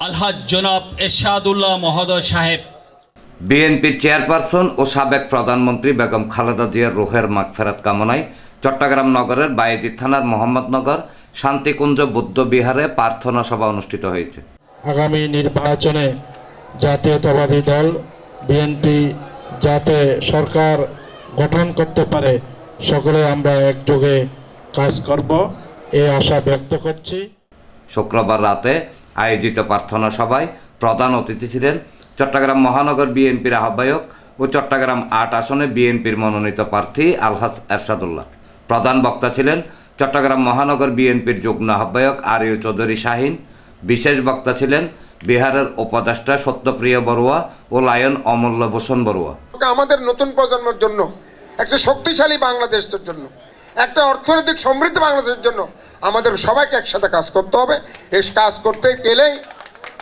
আলহাজ জনাব এরশাদুল্লাহ মহোদয় সাহেব। বিএনপির চেয়ারপারসন ও সাবেক প্রধানমন্ত্রী বেগম খালেদা জিয়ার রুহের মাগফেরাত কামনায় চট্টগ্রাম নগরের বায়েজিদ থানার মোহাম্মদনগর শান্তিকুঞ্জ বৌদ্ধ বিহারে প্রার্থনা সভা অনুষ্ঠিত হয়েছে। আগামী নির্বাচনে জাতীয়তাবাদী দল বিএনপি যাতে সরকার গঠন করতে পারে, সকলে আমরা একযোগে কাজ করব এই আশা ব্যক্ত করছি। শুক্রবার রাতে আয়োজিত প্রার্থনা সভায় প্রধান অতিথি ছিলেন চট্টগ্রাম মহানগর বিএনপির আহ্বায়ক ও চট্টগ্রাম ৮ আসনে বিএনপির মনোনীত প্রার্থী আলহাজ এরশাদুল্লাহ। প্রধান বক্তা ছিলেন চট্টগ্রাম মহানগর বিএনপির যুগ্ম আহ্বায়ক আরিউ চৌধুরী শাহিন। বিশেষ বক্তা ছিলেন বিহারের উপদেষ্টা সত্যপ্রিয় বড়ুয়া ও লায়ন অমূল্যভূষণ বড়ুয়া। আমাদের নতুন প্রজন্মের জন্য একটা শক্তিশালী বাংলাদেশের জন্য, একটা অর্থনৈতিক সমৃদ্ধ বাংলাদেশের জন্য আমাদের সবাইকে একসাথে কাজ করতে হবে। এই কাজ করতে গেলেই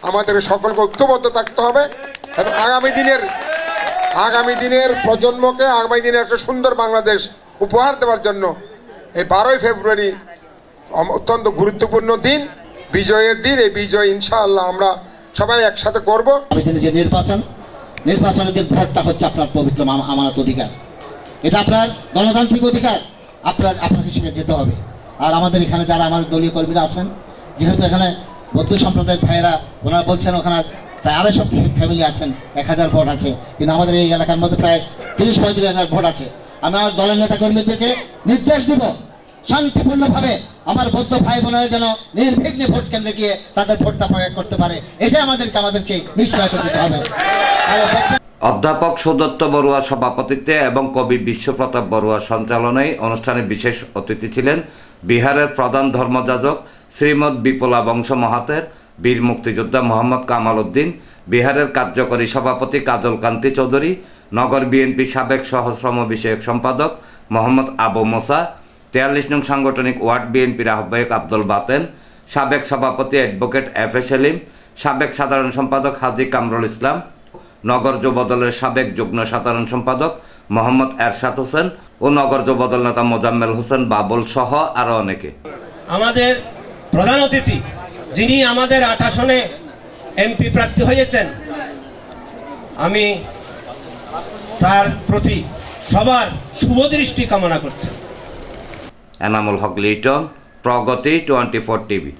আমাদের সকলকে ঐক্যবদ্ধ থাকতে হবে এবং আগামী দিনের প্রজন্মকে আগামী দিনের একটা সুন্দর বাংলাদেশ উপহার দেওয়ার জন্য এই 12ই ফেব্রুয়ারি অত্যন্ত গুরুত্বপূর্ণ দিন, বিজয়ের দিন। এই বিজয় ইনশাআল্লাহ আমরা সবাই একসাথে করব। যে নির্বাচনের দিন ভোটটা হচ্ছে আপনার পবিত্র আমানত অধিকার, এটা আপনার গণতান্ত্রিক অধিকার, আপনাকে সেখানে যেতে হবে। আর আমাদের এখানে যারা আমাদের দলীয় কর্মীরা আছেন, যেহেতু এখানে বৌদ্ধ সম্প্রদায়ের ভাইয়েরা ওনারা বলছেন ওখানে প্রায় 250 ফ্যামিলি আছেন, 1000 ভোট আছে, কিন্তু আমাদের এই এলাকার মধ্যে প্রায় 30-35 ভোট আছে। আমি আমার দলের নেতা কর্মীদেরকে নির্দেশ দিব শান্তিপূর্ণভাবে আমার বৌদ্ধ ভাই বোনেরা যেন নির্বিঘ্নে ভোট কেন্দ্রে গিয়ে তাদের ভোটটা প্রয়োগ করতে পারে, এটাই আমাদেরকে নিশ্চয় করে দিতে হবে। অধ্যাপক সুদত্ত বড়ুয়ার সভাপতিত্বে এবং কবি বিশ্বপ্রতাপ বড়ুয়ার সঞ্চালনায় অনুষ্ঠানে বিশেষ অতিথি ছিলেন বিহারের প্রধান ধর্মযাজক শ্রীমৎ বিপুলা বংশ মহাতের, বীর মুক্তিযোদ্ধা মোহাম্মদ কামাল উদ্দিন, বিহারের কার্যকরী সভাপতি কাজল কান্তি চৌধুরী, নগর বিএনপি সাবেক সহশ্রম বিষয়ক সম্পাদক মোহাম্মদ আবু মোসা, 43 নং সাংগঠনিক ওয়ার্ড বিএনপির আহ্বায়ক আব্দুল বাতেন, সাবেক সভাপতি অ্যাডভোকেট এফ এ সেলিম, সাবেক সাধারণ সম্পাদক হাজী কামরুল ইসলাম, নগর যুবদলের সাবেক যুগ্ম সাধারণ সম্পাদক মোহাম্মদ এরশাদ হোসেন ও নগর যুবদল নেতা মোজাম্মেল হোসেন বাবুল সহ আরও অনেকে। আমাদের প্রধান অতিথি যিনি আমাদের 8 আসনে এমপি প্রার্থী হয়েছেন, আমি তার প্রতি সবার শুভদৃষ্টি কামনা করছি। এনামুল হক লিটন, প্রগতি 24 টিভি।